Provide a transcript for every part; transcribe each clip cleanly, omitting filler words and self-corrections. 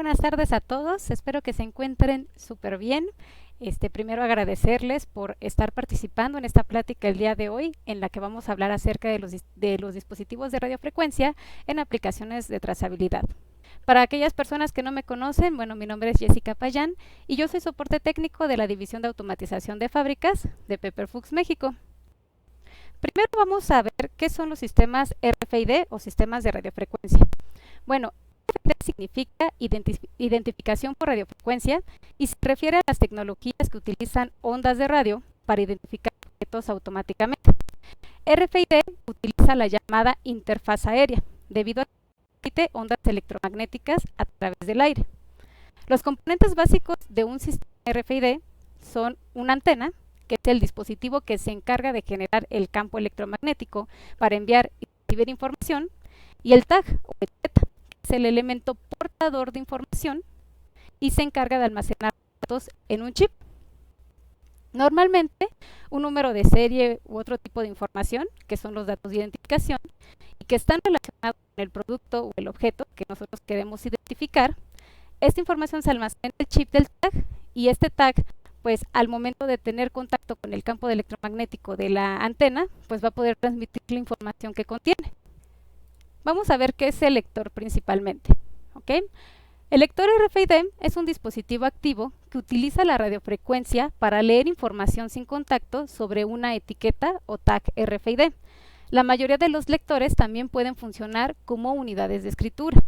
buenas tardes a todos. Espero que se encuentren súper bien. Primero agradecerles por estar participando en esta plática el día de hoy, en la que vamos a hablar acerca de los dispositivos de radiofrecuencia en aplicaciones de trazabilidad. Para aquellas personas que no me conocen, bueno, mi nombre es Jessica Payán y yo soy soporte técnico de la División de Automatización de Fábricas de Pepper Fuchs México. Primero vamos a ver qué son los sistemas RFID o sistemas de radiofrecuencia. Bueno, RFID significa identificación por radiofrecuencia y se refiere a las tecnologías que utilizan ondas de radio para identificar objetos automáticamente. RFID utiliza la llamada interfaz aérea, debido a que emite ondas electromagnéticas a través del aire. Los componentes básicos de un sistema RFID son una antena, que es el dispositivo que se encarga de generar el campo electromagnético para enviar y recibir información, y el tag o etiqueta, que es el elemento portador de información y se encarga de almacenar datos en un chip. Normalmente, un número de serie u otro tipo de información, que son los datos de identificación, y que están relacionados con el producto o el objeto que nosotros queremos identificar, esta información se almacena en el chip del tag, y este tag, pues al momento de tener contacto con el campo electromagnético de la antena, pues va a poder transmitir la información que contiene. Vamos a ver qué es el lector principalmente. ¿Ok? El lector RFID es un dispositivo activo que utiliza la radiofrecuencia para leer información sin contacto sobre una etiqueta o tag RFID. La mayoría de los lectores también pueden funcionar como unidades de escritura.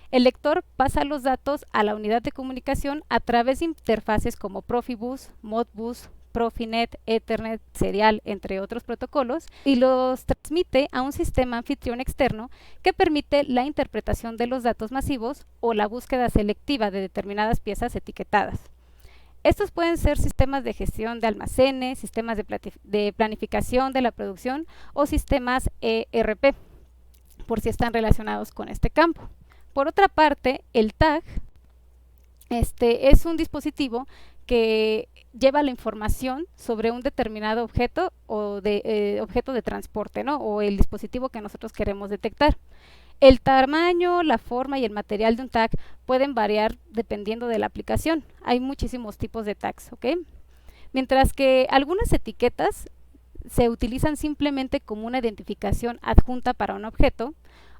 El lector pasa los datos a la unidad de comunicación a través de interfaces como Profibus, Modbus, Profinet, Ethernet, Serial, entre otros protocolos, y los transmite a un sistema anfitrión externo que permite la interpretación de los datos masivos o la búsqueda selectiva de determinadas piezas etiquetadas. Estos pueden ser sistemas de gestión de almacenes, sistemas de planificación de la producción o sistemas ERP, por si están relacionados con este campo. Por otra parte, el tag es un dispositivo que lleva la información sobre un determinado objeto o objeto de transporte, ¿no? O el dispositivo que nosotros queremos detectar. El tamaño, la forma y el material de un tag pueden variar dependiendo de la aplicación. Hay muchísimos tipos de tags, ¿ok? Mientras que algunas etiquetas se utilizan simplemente como una identificación adjunta para un objeto,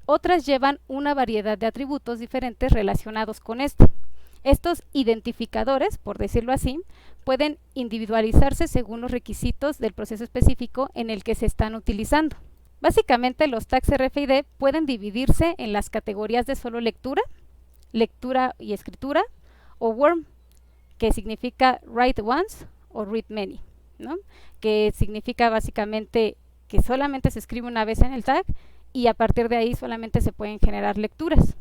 otras llevan una variedad de atributos diferentes relacionados con este. Estos identificadores, por decirlo así, pueden individualizarse según los requisitos del proceso específico en el que se están utilizando. Básicamente, los tags RFID pueden dividirse en las categorías de solo lectura, lectura y escritura, o WORM, que significa Write Once o Read Many, ¿no? Que significa básicamente que solamente se escribe una vez en el tag y a partir de ahí solamente se pueden generar lecturas.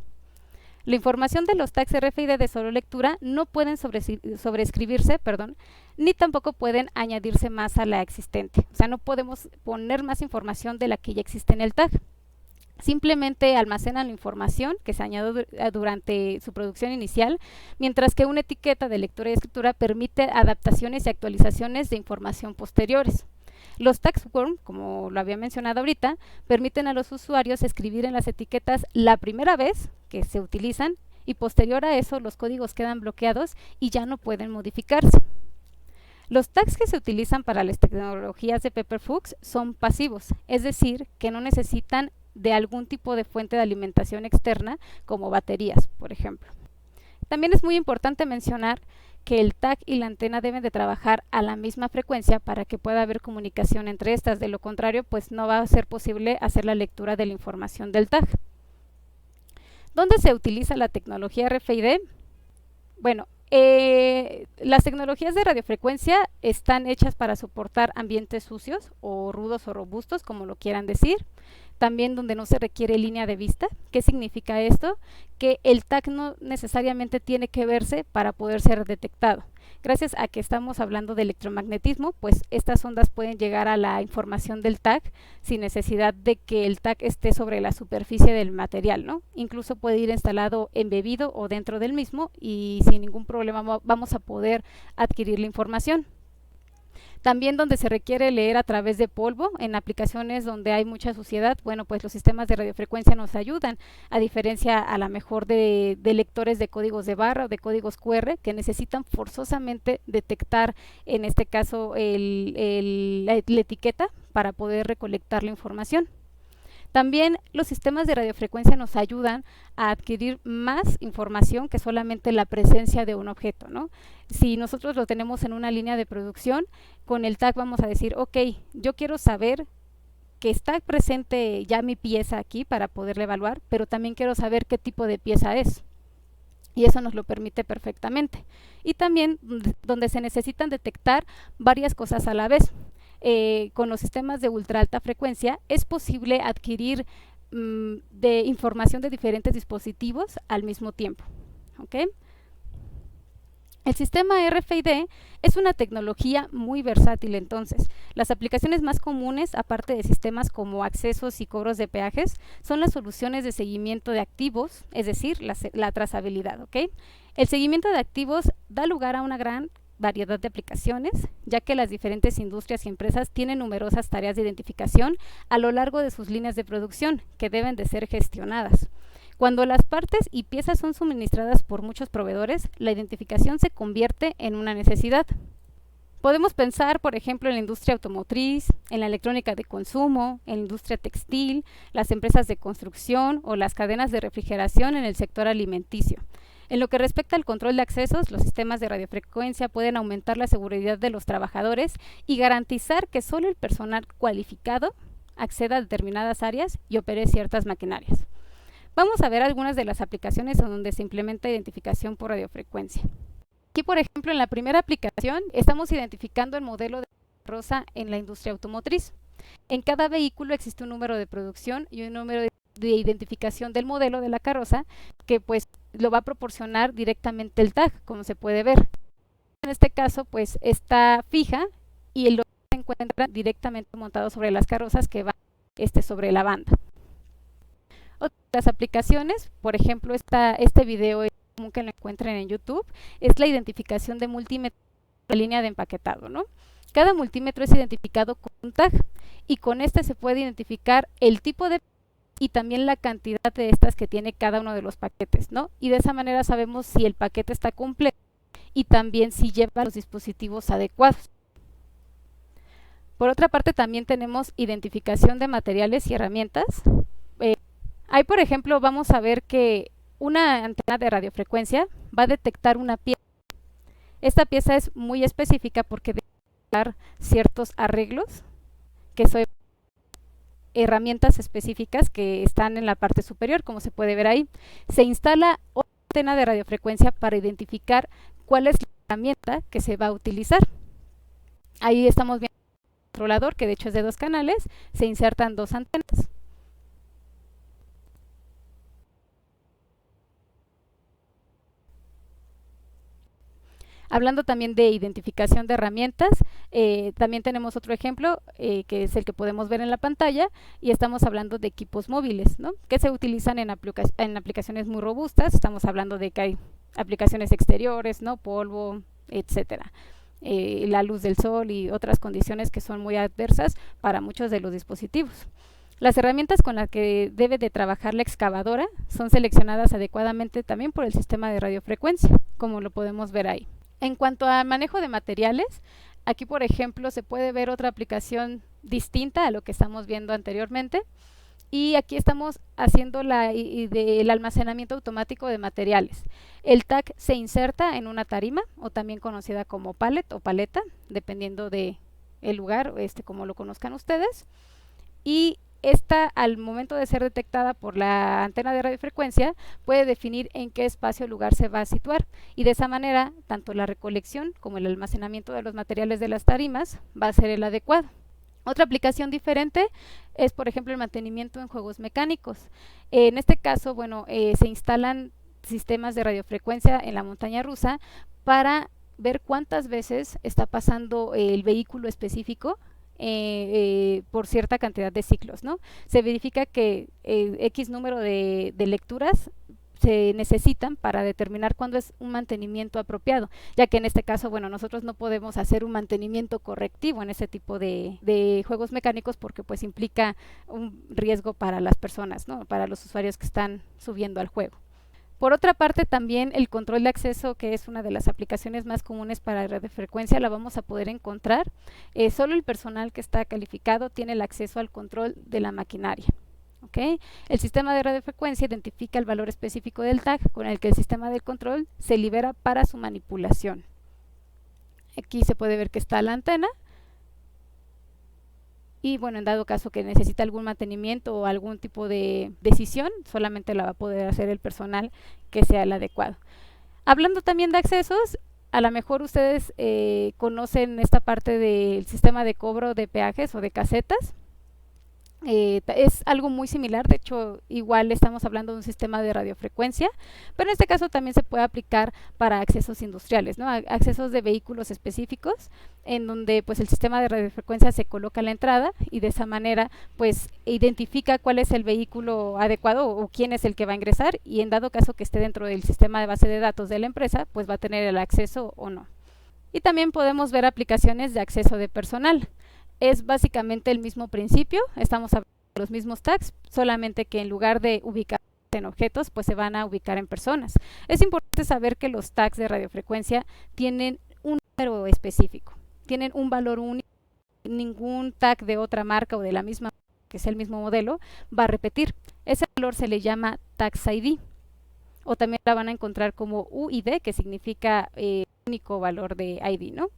La información de los tags RFID de solo lectura no pueden sobreescribirse, ni tampoco pueden añadirse más a la existente. O sea, no podemos poner más información de la que ya existe en el tag. Simplemente almacenan la información que se añadió durante su producción inicial, mientras que una etiqueta de lectura y escritura permite adaptaciones y actualizaciones de información posteriores. Los tags WORM, como lo había mencionado ahorita, permiten a los usuarios escribir en las etiquetas la primera vez que se utilizan y posterior a eso los códigos quedan bloqueados y ya no pueden modificarse. Los tags que se utilizan para las tecnologías de Pepper Fuchs son pasivos, es decir, que no necesitan de algún tipo de fuente de alimentación externa como baterías, por ejemplo. También es muy importante mencionar que el tag y la antena deben de trabajar a la misma frecuencia para que pueda haber comunicación entre estas. De lo contrario, pues no va a ser posible hacer la lectura de la información del tag. ¿Dónde se utiliza la tecnología RFID? Bueno, las tecnologías de radiofrecuencia están hechas para soportar ambientes sucios o rudos o robustos, como lo quieran decir. También donde no se requiere línea de vista. ¿Qué significa esto? Que el tag no necesariamente tiene que verse para poder ser detectado. Gracias a que estamos hablando de electromagnetismo, pues estas ondas pueden llegar a la información del tag sin necesidad de que el tag esté sobre la superficie del material, ¿no? Incluso puede ir instalado embebido o dentro del mismo y sin ningún problema vamos a poder adquirir la información. También donde se requiere leer a través de polvo, en aplicaciones donde hay mucha suciedad, bueno, pues los sistemas de radiofrecuencia nos ayudan, a diferencia a la mejor de lectores de códigos de barra o de códigos QR que necesitan forzosamente detectar, en este caso, la etiqueta para poder recolectar la información. También los sistemas de radiofrecuencia nos ayudan a adquirir más información que solamente la presencia de un objeto, ¿no? Si nosotros lo tenemos en una línea de producción, con el tag vamos a decir, ok, yo quiero saber que está presente ya mi pieza aquí para poderla evaluar, pero también quiero saber qué tipo de pieza es. Y eso nos lo permite perfectamente. Y también donde se necesitan detectar varias cosas a la vez. Con los sistemas de ultra alta frecuencia es posible adquirir de información de diferentes dispositivos al mismo tiempo. ¿Okay? El sistema RFID es una tecnología muy versátil, entonces. Las aplicaciones más comunes, aparte de sistemas como accesos y cobros de peajes, son las soluciones de seguimiento de activos, es decir, la trazabilidad. ¿Okay? El seguimiento de activos da lugar a una gran variedad de aplicaciones, ya que las diferentes industrias y empresas tienen numerosas tareas de identificación a lo largo de sus líneas de producción que deben de ser gestionadas. Cuando las partes y piezas son suministradas por muchos proveedores, la identificación se convierte en una necesidad. Podemos pensar, por ejemplo, en la industria automotriz, en la electrónica de consumo, en la industria textil, las empresas de construcción o las cadenas de refrigeración en el sector alimenticio. En lo que respecta al control de accesos, los sistemas de radiofrecuencia pueden aumentar la seguridad de los trabajadores y garantizar que solo el personal cualificado acceda a determinadas áreas y opere ciertas maquinarias. Vamos a ver algunas de las aplicaciones en donde se implementa identificación por radiofrecuencia. Aquí, por ejemplo, en la primera aplicación estamos identificando el modelo de carroza en la industria automotriz. En cada vehículo existe un número de producción y un número de identificación del modelo de la carroza que pues lo va a proporcionar directamente el tag, como se puede ver. En este caso pues está fija y el logo se encuentra directamente montado sobre las carrozas que van sobre la banda. Otras aplicaciones, por ejemplo este video es común que lo encuentren en YouTube, es la identificación de multímetros de línea de empaquetado, ¿no? Cada multímetro es identificado con un tag y con este se puede identificar el tipo de y también la cantidad de estas que tiene cada uno de los paquetes, ¿no? Y de esa manera sabemos si el paquete está completo y también si lleva los dispositivos adecuados. Por otra parte, también tenemos identificación de materiales y herramientas. Ahí, por ejemplo, vamos a ver que una antena de radiofrecuencia va a detectar una pieza. Esta pieza es muy específica porque debe dar ciertos arreglos que son herramientas específicas que están en la parte superior, como se puede ver ahí. Se instala otra antena de radiofrecuencia para identificar cuál es la herramienta que se va a utilizar. Ahí estamos viendo el controlador, que de hecho es de 2 canales, se insertan 2 antenas. Hablando también de identificación de herramientas, también tenemos otro ejemplo que es el que podemos ver en la pantalla y estamos hablando de equipos móviles, ¿no? Que se utilizan en aplicaciones muy robustas. Estamos hablando de que hay aplicaciones exteriores, ¿no? Polvo, etcétera. La luz del sol y otras condiciones que son muy adversas para muchos de los dispositivos. Las herramientas con las que debe de trabajar la excavadora son seleccionadas adecuadamente también por el sistema de radiofrecuencia, como lo podemos ver ahí. En cuanto al manejo de materiales, aquí por ejemplo se puede ver otra aplicación distinta a lo que estamos viendo anteriormente y aquí estamos haciendo el almacenamiento automático de materiales. El tag se inserta en una tarima o también conocida como pallet o paleta, dependiendo del lugar como lo conozcan ustedes, y esta, al momento de ser detectada por la antena de radiofrecuencia, puede definir en qué espacio o lugar se va a situar y de esa manera, tanto la recolección como el almacenamiento de los materiales de las tarimas va a ser el adecuado. Otra aplicación diferente es, por ejemplo, el mantenimiento en juegos mecánicos. En este caso, bueno, se instalan sistemas de radiofrecuencia en la montaña rusa para ver cuántas veces está pasando el vehículo específico por cierta cantidad de ciclos, ¿no? Se verifica que X número de lecturas se necesitan para determinar cuándo es un mantenimiento apropiado, ya que en este caso, bueno, nosotros no podemos hacer un mantenimiento correctivo en ese tipo de juegos mecánicos porque pues implica un riesgo para las personas, ¿no? Para los usuarios que están subiendo al juego. Por otra parte, también el control de acceso, que es una de las aplicaciones más comunes para radiofrecuencia, la vamos a poder encontrar. Solo el personal que está calificado tiene el acceso al control de la maquinaria. ¿Okay? El sistema de radiofrecuencia identifica el valor específico del tag con el que el sistema de control se libera para su manipulación. Aquí se puede ver que está la antena. Y bueno, en dado caso que necesita algún mantenimiento o algún tipo de decisión, solamente la va a poder hacer el personal que sea el adecuado. Hablando también de accesos, a lo mejor ustedes conocen esta parte del sistema de cobro de peajes o de casetas. Es algo muy similar, de hecho igual estamos hablando de un sistema de radiofrecuencia, pero en este caso también se puede aplicar para accesos industriales, ¿no? Accesos de vehículos específicos en donde pues el sistema de radiofrecuencia se coloca a la entrada y de esa manera pues identifica cuál es el vehículo adecuado o quién es el que va a ingresar, y en dado caso que esté dentro del sistema de base de datos de la empresa pues va a tener el acceso o no. Y también podemos ver aplicaciones de acceso de personal. Es básicamente el mismo principio, estamos hablando de los mismos tags, solamente que en lugar de ubicar en objetos, pues se van a ubicar en personas. Es importante saber que los tags de radiofrecuencia tienen un número específico, tienen un valor único. Ningún tag de otra marca o de la misma, que sea el mismo modelo, va a repetir. Ese valor se le llama tags ID, o también la van a encontrar como UID, que significa único valor de ID, ¿no?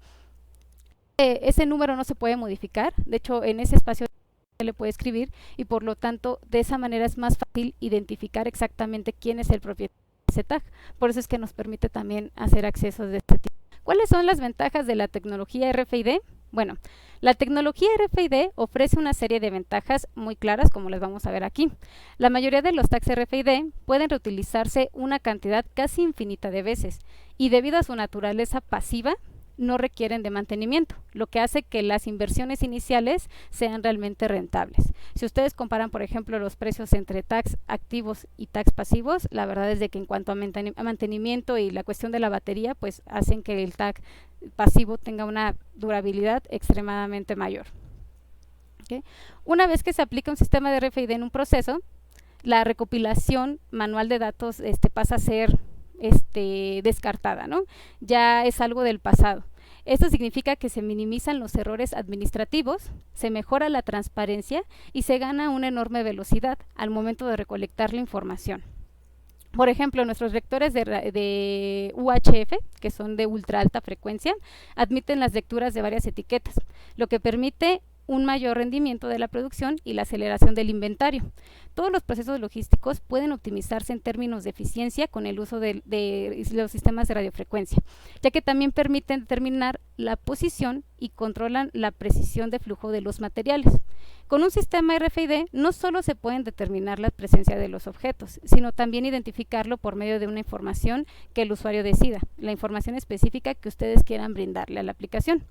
Ese número no se puede modificar, de hecho en ese espacio se le puede escribir y por lo tanto de esa manera es más fácil identificar exactamente quién es el propietario de ese tag. Por eso es que nos permite también hacer accesos de este tipo. ¿Cuáles son las ventajas de la tecnología RFID? Bueno, la tecnología RFID ofrece una serie de ventajas muy claras, como las vamos a ver aquí. La mayoría de los tags RFID pueden reutilizarse una cantidad casi infinita de veces y debido a su naturaleza pasiva, no requieren de mantenimiento, lo que hace que las inversiones iniciales sean realmente rentables. Si ustedes comparan, por ejemplo, los precios entre tags activos y tags pasivos, la verdad es de que en cuanto a mantenimiento y la cuestión de la batería, pues hacen que el tag pasivo tenga una durabilidad extremadamente mayor. ¿Okay? Una vez que se aplica un sistema de RFID en un proceso, la recopilación manual de datos pasa a ser descartada, ¿no? Ya es algo del pasado. Esto significa que se minimizan los errores administrativos, se mejora la transparencia y se gana una enorme velocidad al momento de recolectar la información. Por ejemplo, nuestros lectores de UHF, que son de ultra alta frecuencia, admiten las lecturas de varias etiquetas, lo que permite un mayor rendimiento de la producción y la aceleración del inventario. Todos los procesos logísticos pueden optimizarse en términos de eficiencia con el uso de los sistemas de radiofrecuencia, ya que también permiten determinar la posición y controlan la precisión de flujo de los materiales. Con un sistema RFID no solo se pueden determinar la presencia de los objetos, sino también identificarlo por medio de una información que el usuario decida, la información específica que ustedes quieran brindarle a la aplicación.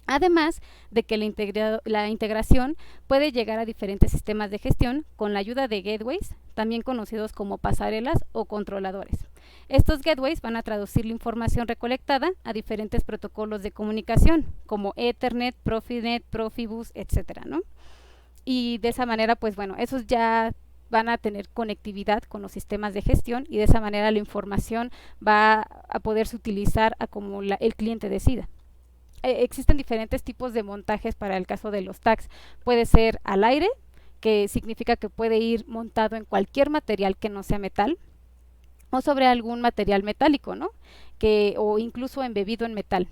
Además de que la integración puede llegar a diferentes sistemas de gestión con la ayuda de gateways, también conocidos como pasarelas o controladores. Estos gateways van a traducir la información recolectada a diferentes protocolos de comunicación, como Ethernet, Profinet, Profibus, etcétera, ¿no? Y de esa manera, pues bueno, esos ya van a tener conectividad con los sistemas de gestión y de esa manera la información va a poderse utilizar a como el cliente decida. Existen diferentes tipos de montajes para el caso de los tags. Puede ser al aire, que significa que puede ir montado en cualquier material que no sea metal, o sobre algún material metálico, ¿no? O incluso embebido en metal.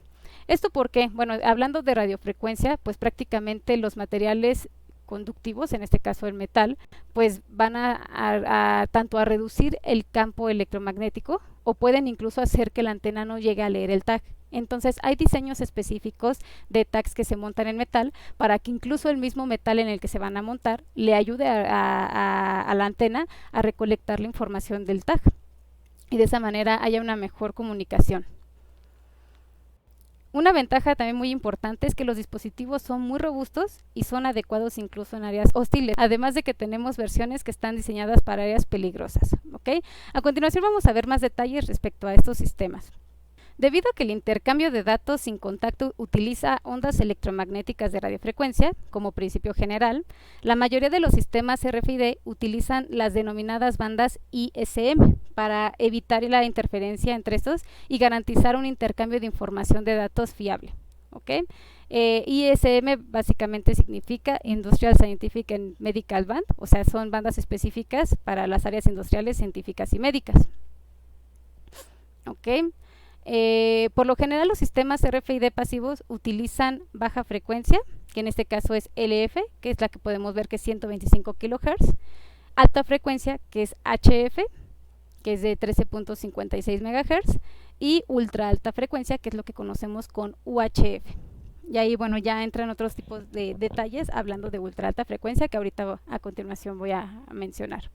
¿Esto por qué? Bueno, hablando de radiofrecuencia, pues prácticamente los materiales conductivos, en este caso el metal, pues van tanto a reducir el campo electromagnético o pueden incluso hacer que la antena no llegue a leer el tag. Entonces hay diseños específicos de tags que se montan en metal para que incluso el mismo metal en el que se van a montar le ayude a la antena a recolectar la información del tag y de esa manera haya una mejor comunicación. Una ventaja también muy importante es que los dispositivos son muy robustos y son adecuados incluso en áreas hostiles, además de que tenemos versiones que están diseñadas para áreas peligrosas, ¿ok? A continuación vamos a ver más detalles respecto a estos sistemas. Debido a que el intercambio de datos sin contacto utiliza ondas electromagnéticas de radiofrecuencia como principio general, la mayoría de los sistemas RFID utilizan las denominadas bandas ISM para evitar la interferencia entre estos y garantizar un intercambio de información de datos fiable. ¿Okay? ISM básicamente significa Industrial Scientific and Medical Band, o sea, son bandas específicas para las áreas industriales, científicas y médicas. ¿Okay? Por lo general los sistemas RFID pasivos utilizan baja frecuencia, que en este caso es LF, que es la que podemos ver que es 125 kHz, alta frecuencia, que es HF, que es de 13.56 MHz, y ultra alta frecuencia, que es lo que conocemos con UHF. Y ahí, bueno, ya entran otros tipos de detalles hablando de ultra alta frecuencia, que ahorita a continuación voy a mencionar.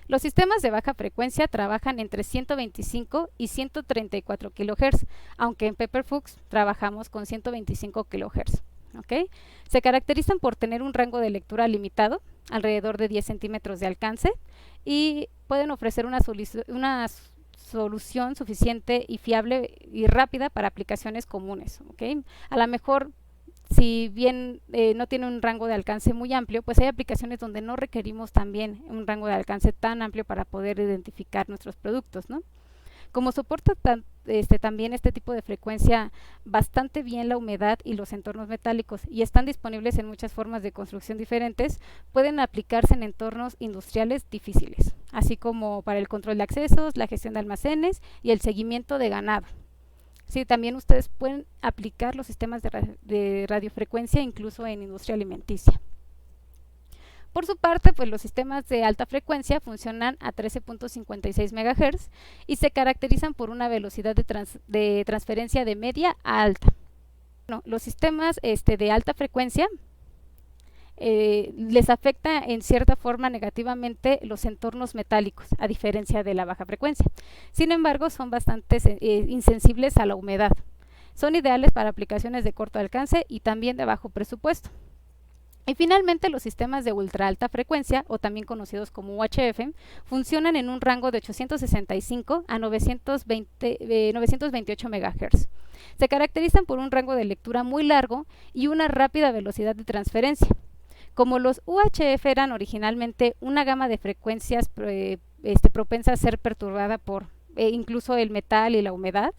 Los sistemas de baja frecuencia trabajan entre 125 y 134 kHz, aunque en Pepperfuchs trabajamos con 125 kHz. ¿Okay? Se caracterizan por tener un rango de lectura limitado, alrededor de 10 centímetros de alcance, y pueden ofrecer una solución suficiente y fiable y rápida para aplicaciones comunes. ¿Okay? A lo mejor, si bien no tiene un rango de alcance muy amplio, pues hay aplicaciones donde no requerimos también un rango de alcance tan amplio para poder identificar nuestros productos, ¿no? Como soporta también este tipo de frecuencia bastante bien la humedad y los entornos metálicos y están disponibles en muchas formas de construcción diferentes, pueden aplicarse en entornos industriales difíciles, así como para el control de accesos, la gestión de almacenes y el seguimiento de ganado. Sí, también ustedes pueden aplicar los sistemas de radiofrecuencia incluso en industria alimenticia. Por su parte, pues los sistemas de alta frecuencia funcionan a 13.56 MHz y se caracterizan por una velocidad de transferencia de media a alta. Bueno, los sistemas de alta frecuencia les afecta en cierta forma negativamente los entornos metálicos, a diferencia de la baja frecuencia. Sin embargo, son bastante insensibles a la humedad. Son ideales para aplicaciones de corto alcance y también de bajo presupuesto. Y finalmente, los sistemas de ultra alta frecuencia, o también conocidos como UHF, funcionan en un rango de 865 a 928 MHz. Se caracterizan por un rango de lectura muy largo y una rápida velocidad de transferencia. Como los UHF eran originalmente una gama de frecuencias propensa a ser perturbada por incluso el metal y la humedad,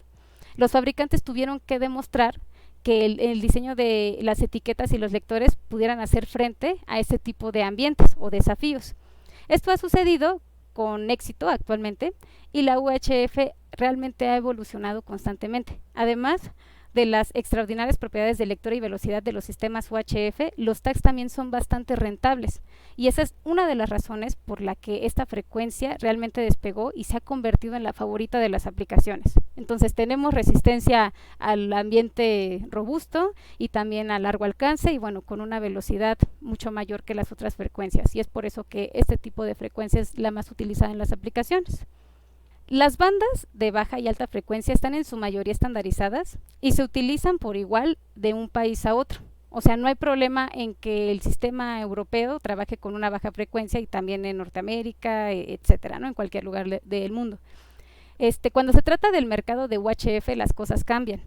los fabricantes tuvieron que demostrar que el diseño de las etiquetas y los lectores pudieran hacer frente a ese tipo de ambientes o desafíos. Esto ha sucedido con éxito actualmente y la UHF realmente ha evolucionado constantemente. Además de las extraordinarias propiedades de lectura y velocidad de los sistemas UHF, los tags también son bastante rentables y esa es una de las razones por la que esta frecuencia realmente despegó y se ha convertido en la favorita de las aplicaciones. Entonces tenemos resistencia al ambiente robusto y también a largo alcance y bueno, con una velocidad mucho mayor que las otras frecuencias y es por eso que este tipo de frecuencia es la más utilizada en las aplicaciones. Las bandas de baja y alta frecuencia están en su mayoría estandarizadas y se utilizan por igual de un país a otro. O sea, no hay problema en que el sistema europeo trabaje con una baja frecuencia y también en Norteamérica, etcétera, ¿no? En cualquier lugar del mundo. Cuando se trata del mercado de UHF, las cosas cambian.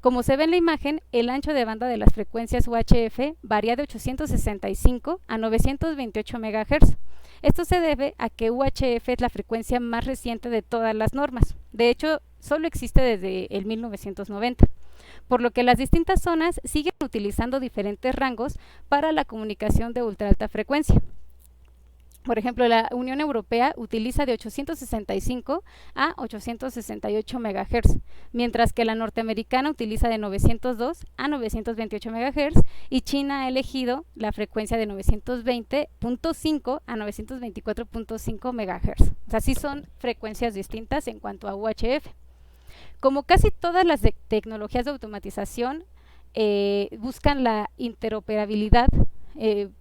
Como se ve en la imagen, el ancho de banda de las frecuencias UHF varía de 865 a 928 MHz. Esto se debe a que UHF es la frecuencia más reciente de todas las normas. De hecho, solo existe desde el 1990, por lo que las distintas zonas siguen utilizando diferentes rangos para la comunicación de ultra alta frecuencia. Por ejemplo, la Unión Europea utiliza de 865 a 868 MHz, mientras que la norteamericana utiliza de 902 a 928 MHz y China ha elegido la frecuencia de 920.5 a 924.5 MHz. O sea, sí son frecuencias distintas en cuanto a UHF. Como casi todas las tecnologías de automatización buscan la interoperabilidad.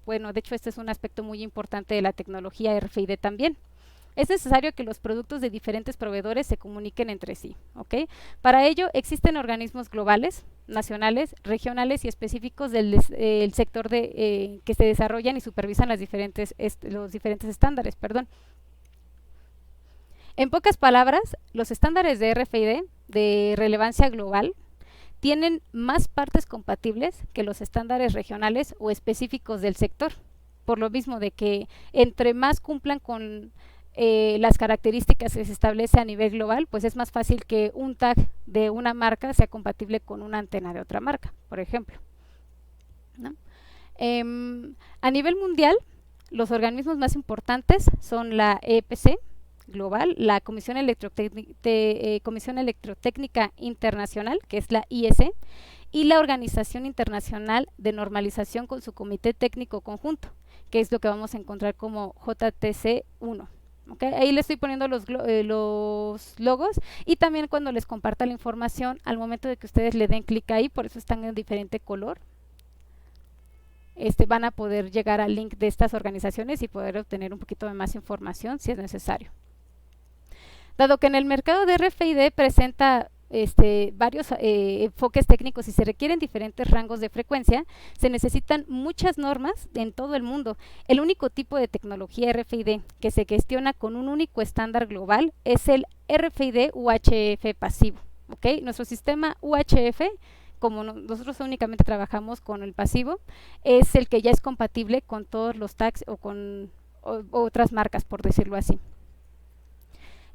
Bueno, de hecho este es un aspecto muy importante de la tecnología RFID también. Es necesario que los productos de diferentes proveedores se comuniquen entre sí, ¿ok? Para ello existen organismos globales, nacionales, regionales y específicos del el sector que se desarrollan y supervisan los diferentes estándares, perdón. En pocas palabras, los estándares de RFID de relevancia global tienen más partes compatibles que los estándares regionales o específicos del sector, por lo mismo de que entre más cumplan con las características que se establece a nivel global, pues es más fácil que un tag de una marca sea compatible con una antena de otra marca, por ejemplo, ¿no? A nivel mundial, los organismos más importantes son la EPC global, la Comisión Electrotécnica Internacional, que es la IEC, y la Organización Internacional de Normalización con su Comité Técnico Conjunto, que es lo que vamos a encontrar como JTC1. ¿Okay? Ahí les estoy poniendo los logos, y también cuando les comparta la información, al momento de que ustedes le den clic ahí, por eso están en diferente color, van a poder llegar al link de estas organizaciones y poder obtener un poquito de más información si es necesario. Dado que en el mercado de RFID presenta varios enfoques técnicos y se requieren diferentes rangos de frecuencia, se necesitan muchas normas en todo el mundo. El único tipo de tecnología RFID que se gestiona con un único estándar global es el RFID UHF pasivo, ¿okay? Nuestro sistema UHF, como nosotros únicamente trabajamos con el pasivo, es el que ya es compatible con todos los tags o con otras marcas, por decirlo así.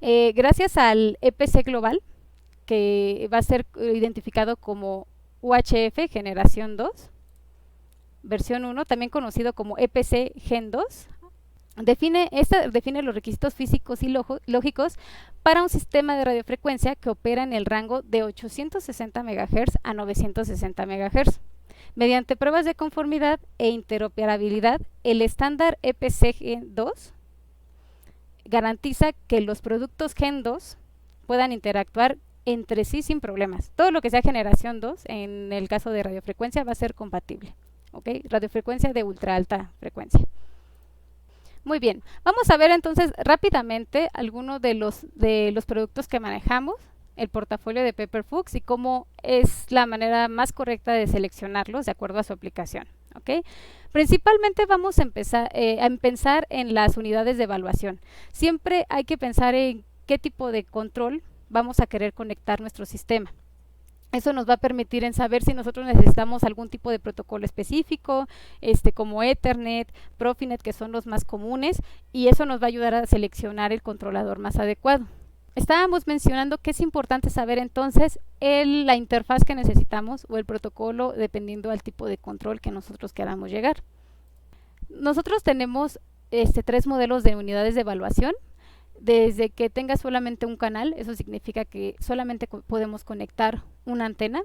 Gracias al EPC global, que va a ser identificado como UHF generación 2, versión 1, también conocido como EPC Gen 2, define los requisitos físicos y lógicos para un sistema de radiofrecuencia que opera en el rango de 860 MHz a 960 MHz. Mediante pruebas de conformidad e interoperabilidad, el estándar EPC Gen 2 garantiza que los productos Gen 2 puedan interactuar entre sí sin problemas. Todo lo que sea generación 2, en el caso de radiofrecuencia, va a ser compatible. ¿Okay? Radiofrecuencia de ultra alta frecuencia. Muy bien, vamos a ver entonces rápidamente algunos de los productos que manejamos, el portafolio de Pepperfuchs y cómo es la manera más correcta de seleccionarlos de acuerdo a su aplicación. ¿Okay? Principalmente vamos a pensar en las unidades de evaluación. Siempre hay que pensar en qué tipo de control vamos a querer conectar nuestro sistema. Eso nos va a permitir en saber si nosotros necesitamos algún tipo de protocolo específico, como Ethernet, Profinet, que son los más comunes, y eso nos va a ayudar a seleccionar el controlador más adecuado. Estábamos mencionando que es importante saber entonces la interfaz que necesitamos o el protocolo dependiendo del tipo de control que nosotros queramos llegar. Nosotros tenemos 3 modelos de unidades de evaluación. Desde que tenga solamente un canal, eso significa que solamente podemos conectar una antena.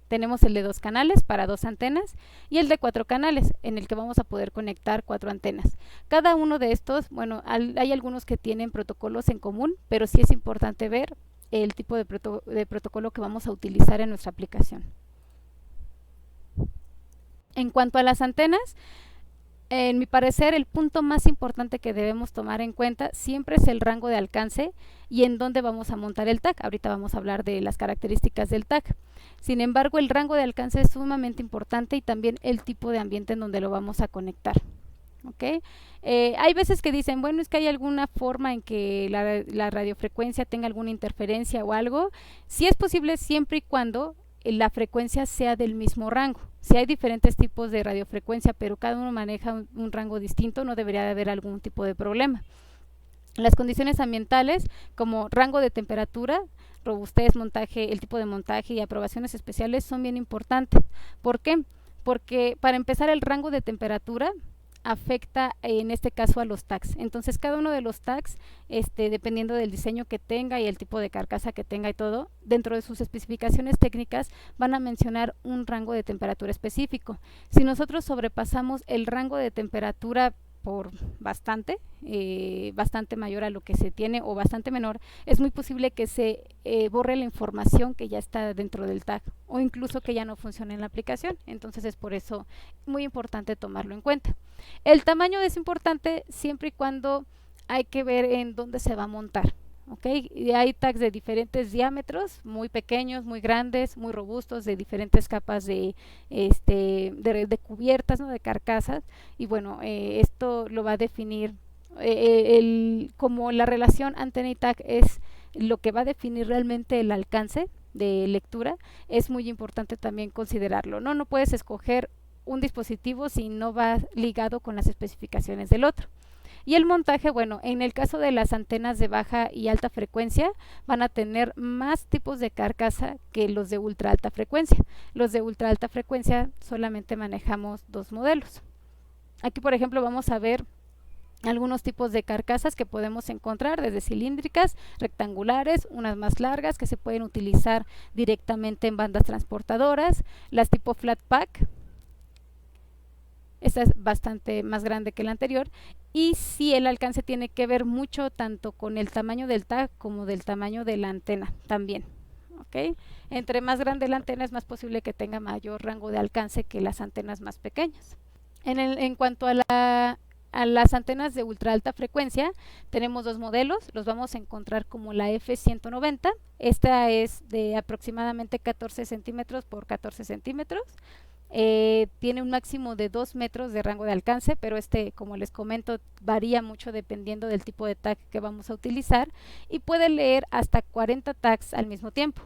Tenemos el de 2 canales para 2 antenas y el de 4 canales en el que vamos a poder conectar 4 antenas. Cada uno de estos, bueno, hay algunos que tienen protocolos en común, pero sí es importante ver el tipo de protocolo que vamos a utilizar en nuestra aplicación. En cuanto a las antenas, en mi parecer, el punto más importante que debemos tomar en cuenta siempre es el rango de alcance y en dónde vamos a montar el tag. Ahorita vamos a hablar de las características del tag. Sin embargo, el rango de alcance es sumamente importante y también el tipo de ambiente en donde lo vamos a conectar. ¿Okay? Hay veces que dicen, bueno, es que hay alguna forma en que la radiofrecuencia tenga alguna interferencia o algo. Sí es posible siempre y cuando la frecuencia sea del mismo rango. Si hay diferentes tipos de radiofrecuencia, pero cada uno maneja un rango distinto, no debería de haber algún tipo de problema. Las condiciones ambientales, como rango de temperatura, robustez, montaje, el tipo de montaje y aprobaciones especiales son bien importantes. ¿Por qué? Porque para empezar, el rango de temperatura afecta en este caso a los tags. Entonces cada uno de los tags, dependiendo del diseño que tenga y el tipo de carcasa que tenga y todo, dentro de sus especificaciones técnicas van a mencionar un rango de temperatura específico. Si nosotros sobrepasamos el rango de temperatura por bastante mayor a lo que se tiene o bastante menor, es muy posible que se borre la información que ya está dentro del tag o incluso que ya no funcione en la aplicación. Entonces es por eso muy importante tomarlo en cuenta. El tamaño es importante siempre y cuando hay que ver en dónde se va a montar. ¿Okay? Y hay tags de diferentes diámetros, muy pequeños, muy grandes, muy robustos, de diferentes capas de cubiertas, ¿no? De carcasas. Y bueno, esto lo va a definir como la relación antena y tag es lo que va a definir realmente el alcance de lectura. Es muy importante también considerarlo. No puedes escoger un dispositivo si no va ligado con las especificaciones del otro. Y el montaje, bueno, en el caso de las antenas de baja y alta frecuencia, van a tener más tipos de carcasa que los de ultra alta frecuencia. Los de ultra alta frecuencia solamente manejamos 2 modelos. Aquí, por ejemplo, vamos a ver algunos tipos de carcasas que podemos encontrar, desde cilíndricas, rectangulares, unas más largas que se pueden utilizar directamente en bandas transportadoras, las tipo flat pack. Esta es bastante más grande que la anterior, y sí, el alcance tiene que ver mucho tanto con el tamaño del tag como del tamaño de la antena también. ¿Okay? Entre más grande la antena es más posible que tenga mayor rango de alcance que las antenas más pequeñas. En cuanto a las antenas de ultra alta frecuencia, tenemos 2 modelos, los vamos a encontrar como la F190, esta es de aproximadamente 14 centímetros por 14 centímetros, tiene un máximo de 2 metros de rango de alcance, pero como les comento, varía mucho dependiendo del tipo de tag que vamos a utilizar, y puede leer hasta 40 tags al mismo tiempo.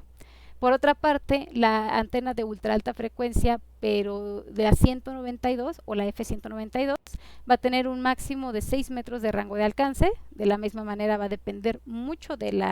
Por otra parte, la antena de ultra alta frecuencia, pero de la 192 o la F192, va a tener un máximo de 6 metros de rango de alcance. De la misma manera va a depender mucho del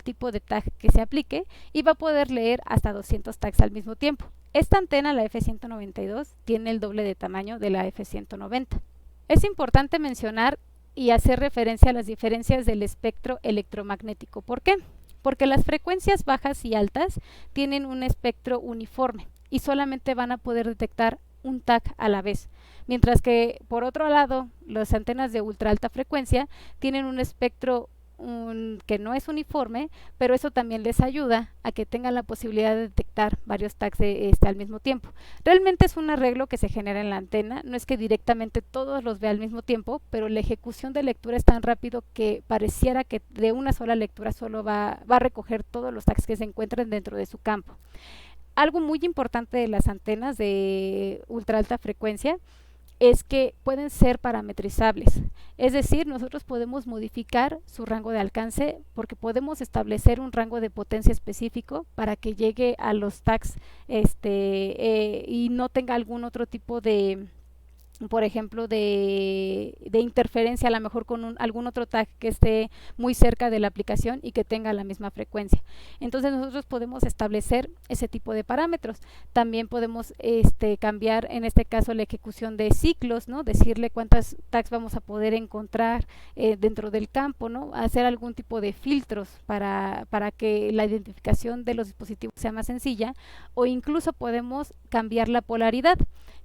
tipo de tag que se aplique, y va a poder leer hasta 200 tags al mismo tiempo. Esta antena, la F192, tiene el doble de tamaño de la F190. Es importante mencionar y hacer referencia a las diferencias del espectro electromagnético. ¿Por qué? Porque las frecuencias bajas y altas tienen un espectro uniforme y solamente van a poder detectar un tag a la vez, mientras que por otro lado las antenas de ultra alta frecuencia tienen un espectro que no es uniforme, pero eso también les ayuda a que tengan la posibilidad de detectar varios tags al mismo tiempo. Realmente es un arreglo que se genera en la antena, no es que directamente todos los vea al mismo tiempo, pero la ejecución de lectura es tan rápido que pareciera que de una sola lectura solo va a recoger todos los tags que se encuentran dentro de su campo. Algo muy importante de las antenas de ultra alta frecuencia es que pueden ser parametrizables, es decir, nosotros podemos modificar su rango de alcance porque podemos establecer un rango de potencia específico para que llegue a los tags y no tenga algún otro tipo de, por ejemplo, de interferencia, a lo mejor con algún otro tag que esté muy cerca de la aplicación y que tenga la misma frecuencia. Entonces nosotros podemos establecer ese tipo de parámetros. También podemos cambiar, en este caso, la ejecución de ciclos, ¿no? Decirle cuántas tags vamos a poder encontrar dentro del campo, ¿no? Hacer algún tipo de filtros para que la identificación de los dispositivos sea más sencilla, o incluso podemos cambiar la polaridad.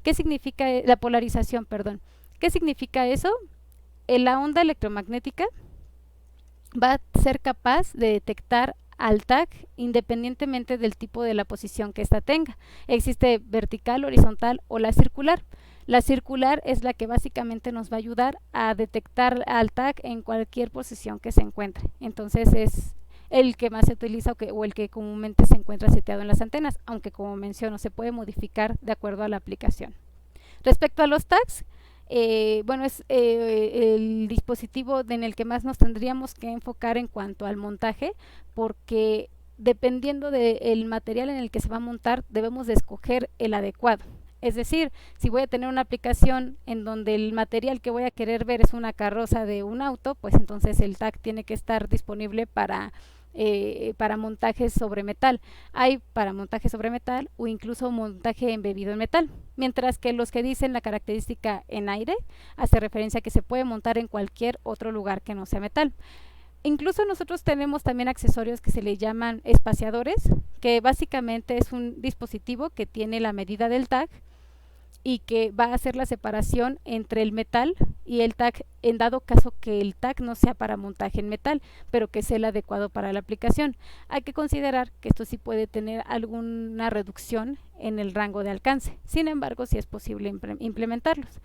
¿Qué significa la polarización? Perdón. ¿Qué significa eso? La onda electromagnética va a ser capaz de detectar al tag independientemente del tipo de la posición que ésta tenga. Existe vertical, horizontal o la circular. La circular es la que básicamente nos va a ayudar a detectar al tag en cualquier posición que se encuentre. Entonces es el que más se utiliza o el que comúnmente se encuentra seteado en las antenas, aunque como menciono se puede modificar de acuerdo a la aplicación. Respecto a los tags, bueno, es el dispositivo en el que más nos tendríamos que enfocar en cuanto al montaje, porque dependiendo del material en el que se va a montar, debemos de escoger el adecuado. Es decir, si voy a tener una aplicación en donde el material que voy a querer ver es una carroza de un auto, pues entonces el tag tiene que estar disponible para montajes sobre metal. Hay para montaje sobre metal o incluso montaje embebido en metal, mientras que los que dicen la característica en aire hace referencia a que se puede montar en cualquier otro lugar que no sea metal. Incluso nosotros tenemos también accesorios que se le llaman espaciadores, que básicamente es un dispositivo que tiene la medida del tag y que va a hacer la separación entre el metal y el tag, en dado caso que el tag no sea para montaje en metal, pero que sea el adecuado para la aplicación. Hay que considerar que esto sí puede tener alguna reducción en el rango de alcance, sin embargo sí es posible implementarlos.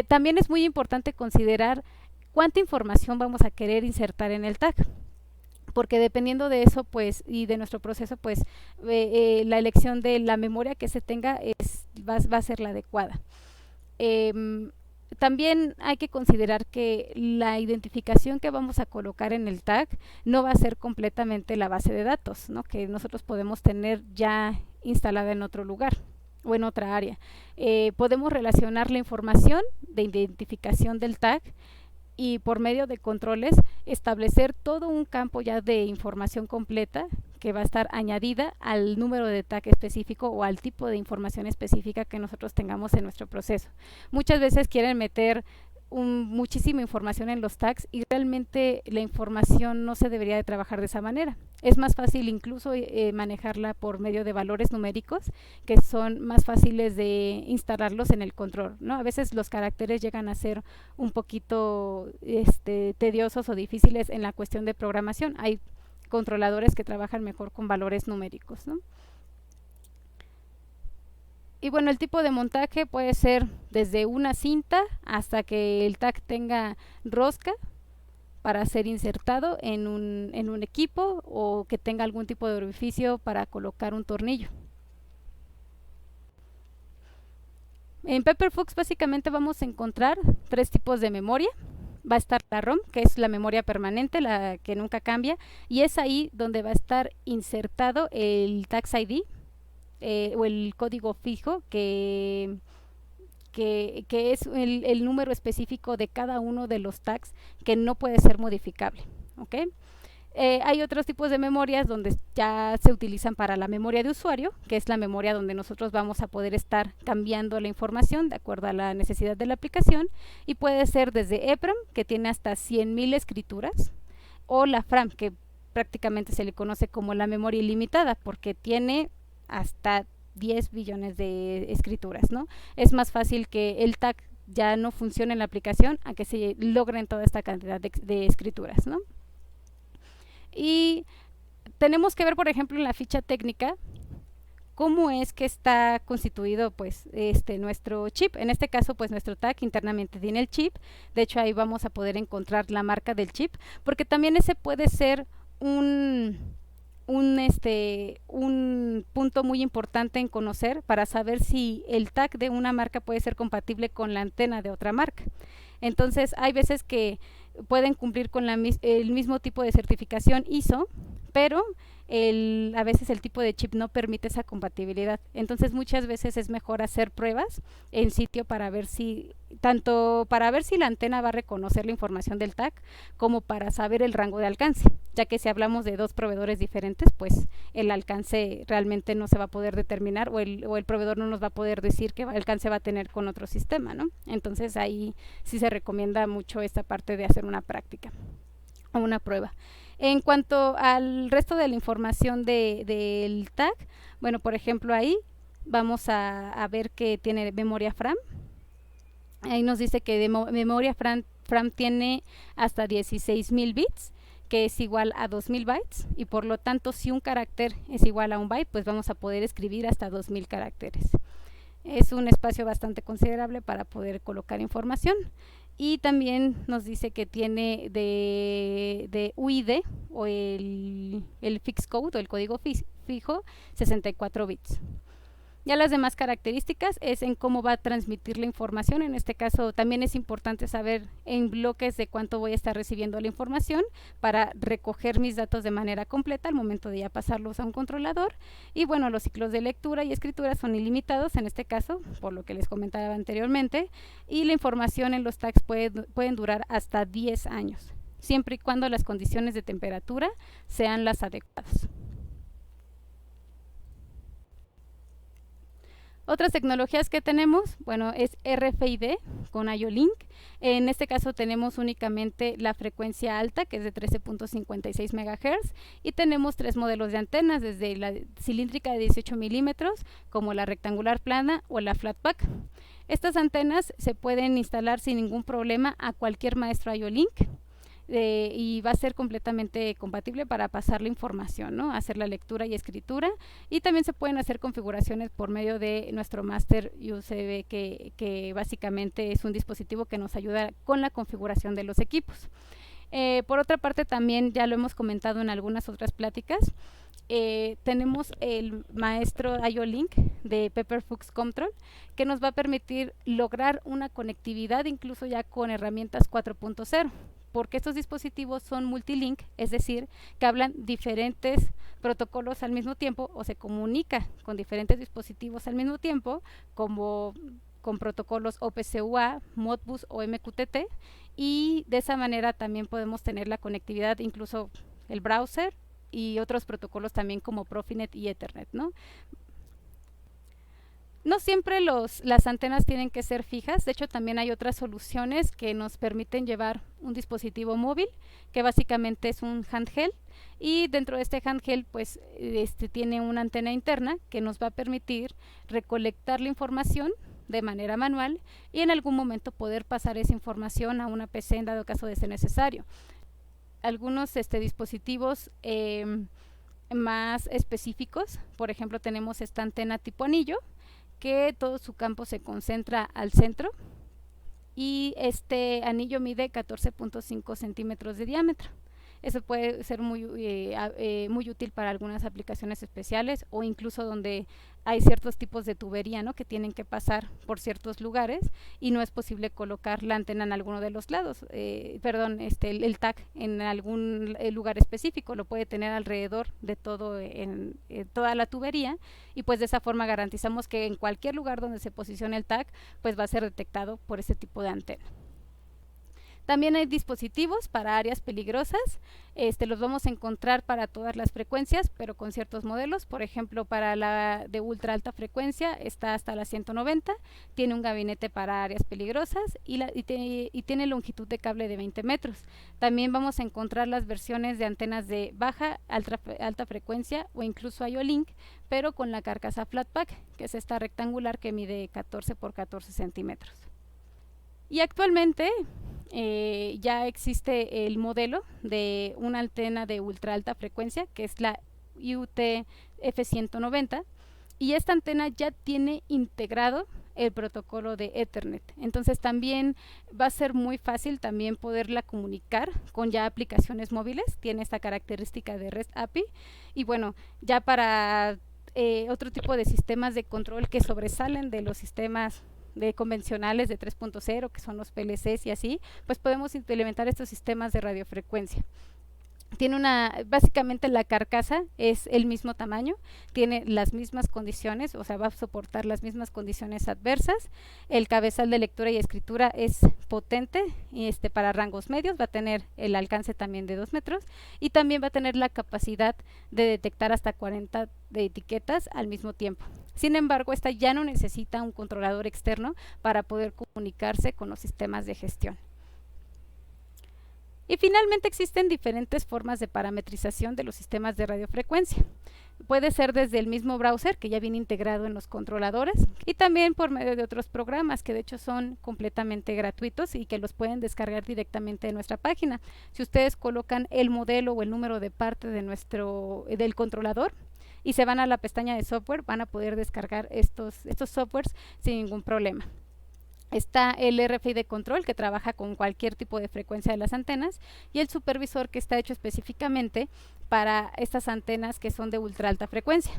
También es muy importante considerar cuánta información vamos a querer insertar en el tag, porque dependiendo de eso, pues, y de nuestro proceso, pues, la elección de la memoria que se tenga va a ser la adecuada. También hay que considerar que la identificación que vamos a colocar en el tag no va a ser completamente la base de datos, ¿no?, que nosotros podemos tener ya instalada en otro lugar o en otra área. Podemos relacionar la información de identificación del tag y por medio de controles establecer todo un campo ya de información completa que va a estar añadida al número de tag específico o al tipo de información específica que nosotros tengamos en nuestro proceso. Muchas veces quieren meter muchísima información en los tags y realmente la información no se debería de trabajar de esa manera. Es más fácil incluso manejarla por medio de valores numéricos que son más fáciles de instalarlos en el control, ¿no? A veces los caracteres llegan a ser un poquito tediosos o difíciles en la cuestión de programación. Hay controladores que trabajan mejor con valores numéricos, ¿no? Y bueno, el tipo de montaje puede ser desde una cinta hasta que el tag tenga rosca para ser insertado en un equipo o que tenga algún tipo de orificio para colocar un tornillo. En Pepperfux básicamente vamos a encontrar 3 tipos de memoria. Va a estar la ROM, que es la memoria permanente, la que nunca cambia, y es ahí donde va a estar insertado el Tax ID, o el código fijo que es el número específico de cada uno de los tags que no puede ser modificable, ¿ok? Hay otros tipos de memorias donde ya se utilizan para la memoria de usuario, que es la memoria donde nosotros vamos a poder estar cambiando la información de acuerdo a la necesidad de la aplicación, y puede ser desde EPROM, que tiene hasta 100,000 escrituras, o la FRAM, que prácticamente se le conoce como la memoria ilimitada, porque tiene hasta 10 billones de escrituras, ¿no? Es más fácil que el tag ya no funcione en la aplicación a que se logren toda esta cantidad de escrituras, ¿no? Y tenemos que ver, por ejemplo, en la ficha técnica cómo es que está constituido pues nuestro chip. En este caso, pues nuestro tag internamente tiene el chip. De hecho, ahí vamos a poder encontrar la marca del chip, porque también ese puede ser un punto muy importante en conocer para saber si el tag de una marca puede ser compatible con la antena de otra marca. Entonces, hay veces que pueden cumplir con el mismo tipo de certificación ISO, pero a veces el tipo de chip no permite esa compatibilidad. Entonces, muchas veces es mejor hacer pruebas en sitio para ver si la antena va a reconocer la información del tag, como para saber el rango de alcance, ya que si hablamos de 2 proveedores diferentes, pues el alcance realmente no se va a poder determinar, o el proveedor no nos va a poder decir qué alcance va a tener con otro sistema, ¿no? Entonces ahí sí se recomienda mucho esta parte de hacer una práctica o una prueba. En cuanto al resto de la información del tag, bueno, por ejemplo, ahí vamos a ver que tiene memoria FRAM. Ahí nos dice que de memoria FRAM tiene hasta 16,000 bits, que es igual a 2,000 bytes, y por lo tanto, si un carácter es igual a un byte, pues vamos a poder escribir hasta 2,000 caracteres. Es un espacio bastante considerable para poder colocar información. Y también nos dice que tiene de UID, o el fixed code, o el código fijo, 64 bits. Ya las demás características es en cómo va a transmitir la información. En este caso también es importante saber en bloques de cuánto voy a estar recibiendo la información para recoger mis datos de manera completa al momento de ya pasarlos a un controlador. Y bueno, los ciclos de lectura y escritura son ilimitados en este caso, por lo que les comentaba anteriormente, y la información en los tags pueden durar hasta 10 años, siempre y cuando las condiciones de temperatura sean las adecuadas. Otras tecnologías que tenemos, bueno, es RFID con IO-Link. En este caso tenemos únicamente la frecuencia alta, que es de 13.56 MHz, y tenemos 3 modelos de antenas, desde la cilíndrica de 18 milímetros, como la rectangular plana o la flatpack. Estas antenas se pueden instalar sin ningún problema a cualquier maestro IO-Link. y va a ser completamente compatible para pasar la información, ¿no? Hacer la lectura y escritura, y también se pueden hacer configuraciones por medio de nuestro Master USB, que básicamente es un dispositivo que nos ayuda con la configuración de los equipos. Por otra parte, también ya lo hemos comentado en algunas otras pláticas, tenemos el maestro IO-Link de Pepperfux Control, que nos va a permitir lograr una conectividad incluso ya con herramientas 4.0, porque estos dispositivos son multilink, es decir, que hablan diferentes protocolos al mismo tiempo o se comunica con diferentes dispositivos al mismo tiempo, como con protocolos OPC-UA, Modbus o MQTT, y de esa manera también podemos tener la conectividad, incluso el browser y otros protocolos también como Profinet y Ethernet, ¿no? No siempre las antenas tienen que ser fijas, de hecho también hay otras soluciones que nos permiten llevar un dispositivo móvil, que básicamente es un handheld, y dentro de este handheld pues tiene una antena interna que nos va a permitir recolectar la información de manera manual y en algún momento poder pasar esa información a una PC en dado caso de ser necesario. Algunos dispositivos más específicos, por ejemplo tenemos esta antena tipo anillo, que todo su campo se concentra al centro, y este anillo mide 14.5 centímetros de diámetro. Eso puede ser muy útil para algunas aplicaciones especiales o incluso donde hay ciertos tipos de tubería, ¿no?, que tienen que pasar por ciertos lugares y no es posible colocar la antena en alguno de los lados, el tag en algún lugar específico, lo puede tener alrededor de todo en toda la tubería, y pues de esa forma garantizamos que en cualquier lugar donde se posicione el tag pues va a ser detectado por ese tipo de antena. También hay dispositivos para áreas peligrosas, los vamos a encontrar para todas las frecuencias, pero con ciertos modelos. Por ejemplo, para la de ultra alta frecuencia está hasta la 190, tiene un gabinete para áreas peligrosas y tiene longitud de cable de 20 metros. También vamos a encontrar las versiones de antenas de baja, alta frecuencia o incluso IO-Link, pero con la carcasa Flatpack, que es esta rectangular que mide 14 por 14 centímetros. Y actualmente ya existe el modelo de una antena de ultra alta frecuencia, que es la UTF-190, y esta antena ya tiene integrado el protocolo de Ethernet. Entonces también va a ser muy fácil también poderla comunicar con ya aplicaciones móviles, tiene esta característica de REST API, y bueno, ya para otro tipo de sistemas de control que sobresalen de los sistemas convencionales de 3.0, que son los PLCs y así, pues podemos implementar estos sistemas de radiofrecuencia. Básicamente la carcasa es el mismo tamaño, tiene las mismas condiciones, o sea, va a soportar las mismas condiciones adversas. El cabezal de lectura y escritura es potente y para rangos medios, va a tener el alcance también de 2 metros y también va a tener la capacidad de detectar hasta 40 de etiquetas al mismo tiempo. Sin embargo, esta ya no necesita un controlador externo para poder comunicarse con los sistemas de gestión. Y finalmente existen diferentes formas de parametrización de los sistemas de radiofrecuencia. Puede ser desde el mismo browser, que ya viene integrado en los controladores, y también por medio de otros programas que de hecho son completamente gratuitos y que los pueden descargar directamente de nuestra página. Si ustedes colocan el modelo o el número de parte del controlador y se van a la pestaña de software, van a poder descargar estos softwares sin ningún problema. Está el RFID control, que trabaja con cualquier tipo de frecuencia de las antenas, y el supervisor, que está hecho específicamente para estas antenas que son de ultra alta frecuencia.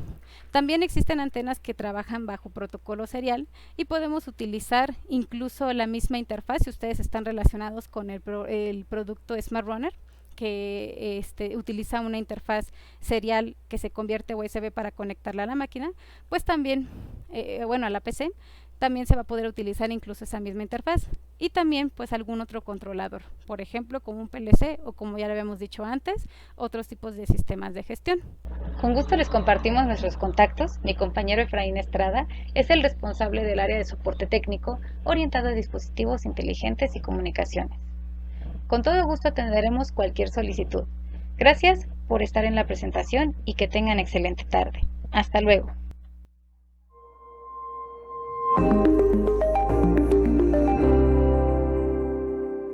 También existen antenas que trabajan bajo protocolo serial y podemos utilizar incluso la misma interfaz si ustedes están relacionados con el producto Smart Runner, que utiliza una interfaz serial que se convierte a USB para conectarla a la máquina, pues también, a la PC, también se va a poder utilizar incluso esa misma interfaz, y también pues algún otro controlador, por ejemplo como un PLC o, como ya lo habíamos dicho antes, otros tipos de sistemas de gestión. Con gusto les compartimos nuestros contactos. Mi compañero Efraín Estrada es el responsable del área de soporte técnico orientado a dispositivos inteligentes y comunicaciones. Con todo gusto atenderemos cualquier solicitud. Gracias por estar en la presentación y que tengan excelente tarde. Hasta luego.